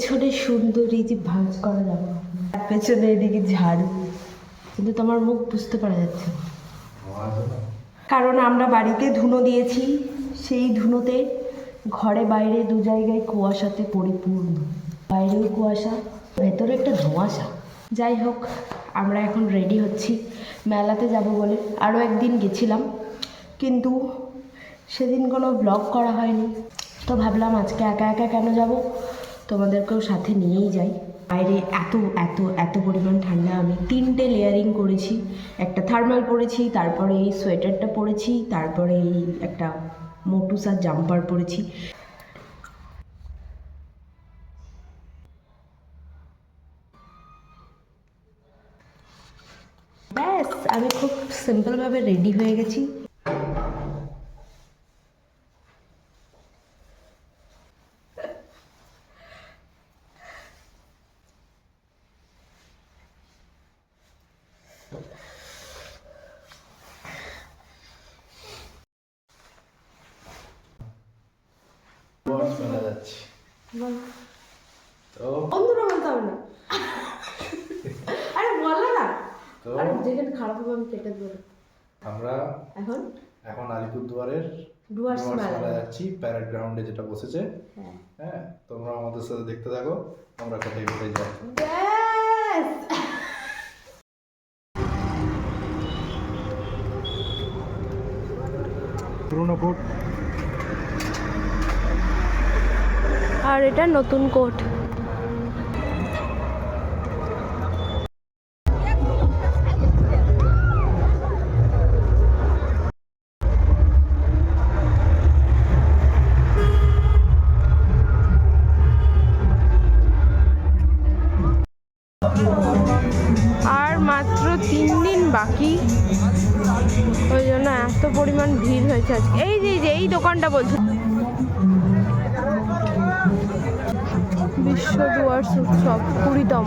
পেছনে সুন্দরী যে ভাঁজ করা যাবে, পেছনে এদিকে ঝাড়ু, কিন্তু তোমার মুখ বুঝতে পারা যাচ্ছে না। কারণ আমরা বাড়িতে ধুনো দিয়েছি, সেই ধুনোতে ঘরে বাইরে দু জায়গায় কুয়াশাতে পরিপূর্ণ। বাইরেও কুয়াশা, ভেতরে একটা ধোঁয়াশা। যাই হোক, আমরা এখন রেডি হচ্ছি মেলাতে যাব বলে। আরও একদিন গেছিলাম, কিন্তু সেদিন কোনো ব্লগ করা হয়নি, তো ভাবলাম আজকে একা একা কেন যাব, তোমাদেরকেও সাথে নিয়েই যাই। বাইরে এত এত এত পরিমাণ ঠান্ডা। আমি 3টে লেয়ারিং করেছি, একটা থার্মাল পরেছি, তারপরে এই সোয়েটারটা পরেছি, তারপরে এই একটা মোটুসার জাম্পার পরেছি। ব্যাস, আমি খুব সিম্পলভাবে রেডি হয়ে গেছি। বন্ধুরা বলতে হবে না, আরে বলো না, আরে যেখানে খারাপ হবে আমি কেটে দেবো। আমরা এখন আলিপুরদুয়ারের ডুয়ার্স মেলা যাচ্ছি, প্যারেড গ্রাউন্ডে যেটা বসেছে। হ্যাঁ, তোমরা আমাদের সাথে দেখতে থাকো আমরা কোথায় কোথায় যাই। পুরনো কোট আর এটা নতুন কোট। আর মাত্র 3 দিন বাকি, ওই জন্য এত পরিমাণ ভিড় হয়েছে আজকে। এই যে এই দোকানটা বলছে বিশ্ব ডুয়ার্স উৎসব 20তম।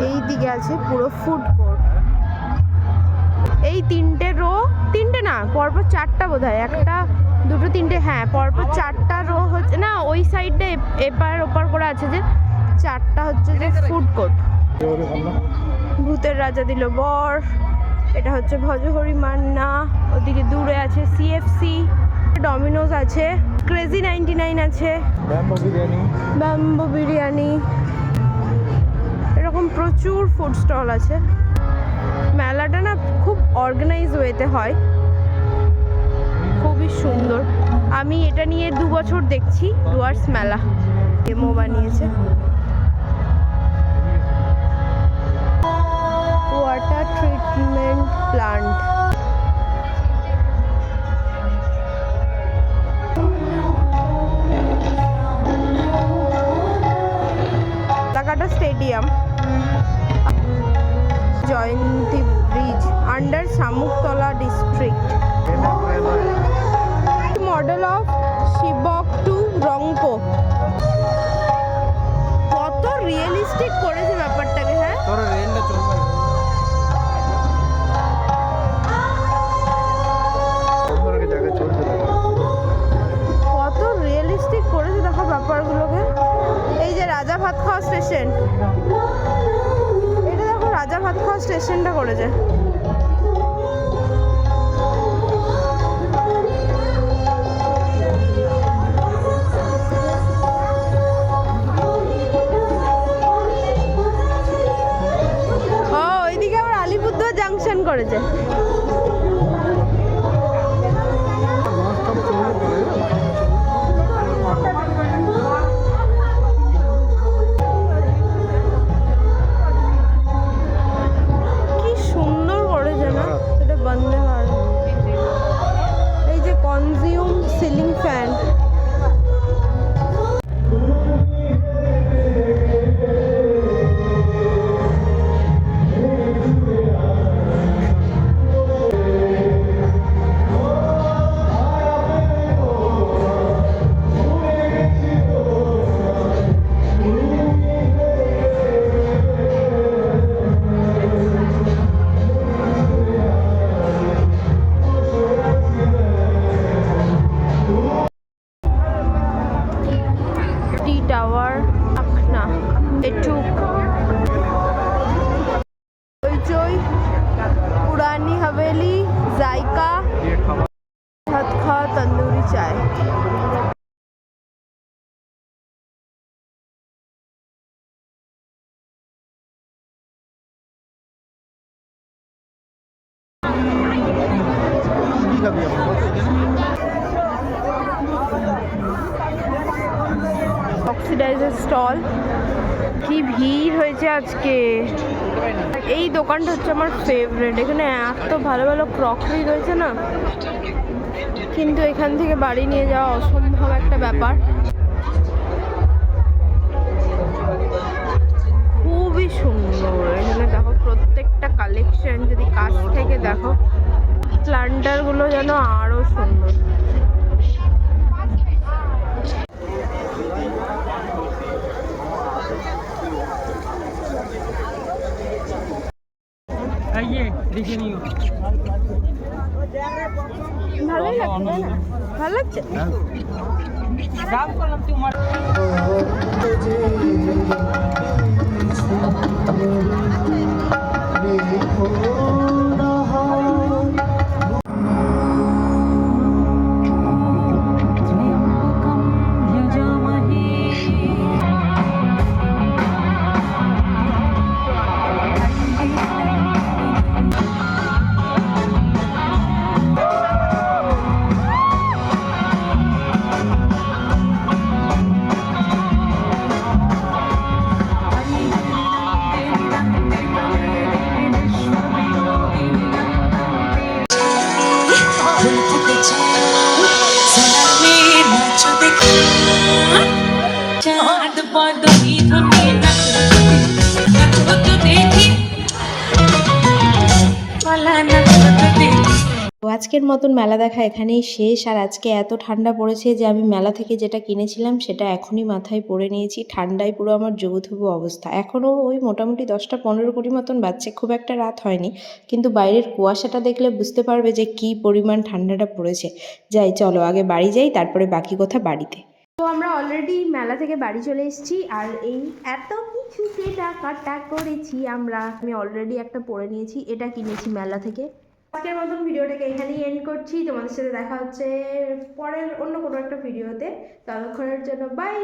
এই দিকে আছে পুরো ফুড কোর্ট। এই 3টে রো, 3টে না, পরপর 4টা বোধ হয়, 1টা 2টো 3টে, হ্যাঁ পরপর 4টা রো হচ্ছে না, ওই সাইডটা এপার ওপার করে আছে যে 4টা হচ্ছে যে ফুড কোর্ট। ভূতের রাজা দিল বর, এটা হচ্ছে ভজহরি মান্না, ওদিকে দূরে আছে সিএফসি, ডমিনোজ আছে, ক্রেজি 99 আছে, ব্যাম্বো বিরিয়ানি, এরকম প্রচুর ফুড স্টল আছে। মেলাটা না খুব অর্গানাইজ ওয়েতে হয়, খুবই সুন্দর। আমি এটা নিয়ে 2 বছর দেখছি ডুয়ার্স মেলা। ডেমো বানিয়েছে, ওয়াটার ট্রিটমেন্ট প্লান্ট। টাকাটা stadium, Jayanti bridge under Samuktala district, model of Sivok to Rangpo. কত রিয়েলিস্টিক করেছে ব্যাপারটাকে। হ্যাঁ, কত রিয়েলিস্টিক করেছে দেখো ব্যাপারগুলোকে। এই যে রাজা ভাত খাওয়া স্টেশন, এটা দেখো রাজা ভাত খাওয়া স্টেশনটা করেছে। ও করেছে। কি সুন্দর করেছে না এটা বন্দে ভারত। এই যে consume ceiling fan, T tower, ना एटुक पुरानी हवेली, जायका, हद खा तंदूरी चाय। অক্সিডাইজার স্টল, কি ভিড় হয়েছে আজকে। এই দোকানটা হচ্ছে আমার ফেভারিট, এখানে এত ভালো ভালো ক্রকারি রয়েছে না, কিন্তু এখান থেকে বাড়ি নিয়ে যাওয়া অসম্ভব একটা ব্যাপার। খুবই সুন্দর, এখানে দেখো প্রত্যেকটা কালেকশন যদি কাছ থেকে দেখো, প্লান্টারগুলো যেন আরো সুন্দর। ভালোই লাগছে না? ভালো লাগছে। তো আজকের মতন মেলা দেখা এখানেই শেষ। আর আজকে এত ঠান্ডা পড়েছে যে আমি মেলা থেকে যেটা কিনেছিলাম সেটা এখনই মাথায় পরে নিয়েছি। ঠান্ডায় পুরো আমার জবুথবু অবস্থা। এখনও ওই মোটামুটি 10টা-15 মতন বাজছে, খুব একটা রাত হয়নি, কিন্তু বাইরের কুয়াশাটা দেখলে বুঝতে পারবে যে কি পরিমাণ ঠান্ডাটা পড়েছে। যাই, চলো আগে বাড়ি যাই, তারপরে বাকি কথা বাড়িতে। তো আমরা অলরেডি মেলা থেকে বাড়ি চলে এসেছি, আর এই এত কিছু কেনাকাটা করেছি আমরা। আমি অলরেডি একটা পরে নিয়েছি, এটা কিনেছি মেলা থেকে। আজকের মতন ভিডিওটাকে এখানেই এন্ড করছি। তোমাদের সাথে দেখা হচ্ছে পরের অন্য কোনো একটা ভিডিওতে। ততক্ষণের জন্য বাই।